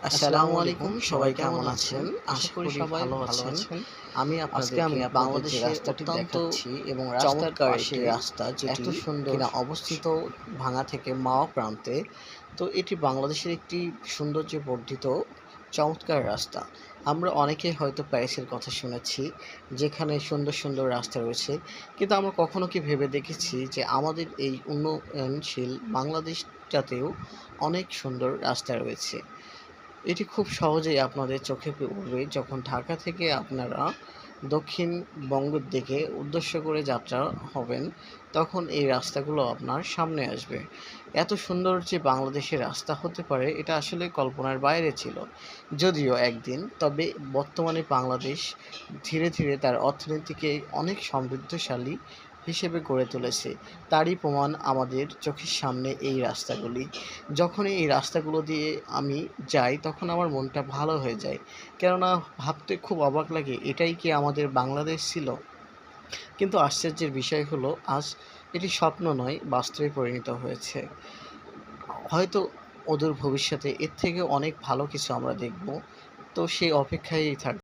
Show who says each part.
Speaker 1: আসসালামু আলাইকুম, সবাই কেমন আছেন? আশা করি সবাই ভালো আছেন। আমি আপনাদেরকে বাংলাদেশের
Speaker 2: রাস্তাটি
Speaker 1: অত্যন্ত
Speaker 2: দেখাচ্ছি এবং রাস্তার
Speaker 1: চমৎকার
Speaker 2: পাশে
Speaker 1: একটি রাস্তা, যেটি
Speaker 2: এত সুন্দর
Speaker 1: কিনা অবস্থিত ভাঙা থেকে মাওয়া প্রান্তে। তো এটি বাংলাদেশের একটি সৌন্দর্যে বর্ধিত চমৎকার রাস্তা। আমরা অনেকেই হয়তো প্যারিসের কথা শুনেছি, যেখানে সুন্দর, সুন্দর রাস্তা রয়েছে। কিন্তু আমরা কখনো কি ভেবে দেখেছি যে আমাদের এই উন্নয়নশীল বাংলাদেশটাতেও অনেক সুন্দর রাস্তা রয়েছে? এটি খুব সহজেই আপনাদের চোখে পড়বে যখন ঢাকা থেকে আপনারা দক্ষিণবঙ্গের দিকে উদ্দেশ্য করে যাত্রা হবেন, তখন এই রাস্তাগুলো আপনার সামনে আসবে। এত সুন্দর যে বাংলাদেশের রাস্তা হতে পারে, এটা আসলে কল্পনার বাইরে ছিল। যদিও একদিন, তবে বর্তমানে বাংলাদেশ ধীরে, ধীরে তার অর্থনীতিকে অনেক সমৃদ্ধশালী হিসেবে গড়ে তুলেছে। তারই প্রমাণ আমাদের চোখের সামনে এই রাস্তাগুলি। যখনই এই রাস্তাগুলো দিয়ে আমি যাই, তখন আমার মনটা ভালো হয়ে যায়। কেননা ভাবতে খুব অবাক লাগে, এটাই কি আমাদের বাংলাদেশ ছিল? কিন্তু আশ্চর্যের বিষয় হলো, আজ এটি স্বপ্ন নয়, বাস্তবে পরিণত হয়েছে। হয়তো অদূর ভবিষ্যতে এর থেকেও অনেক ভালো কিছু আমরা দেখব। তো সেই অপেক্ষায়ই থাকব।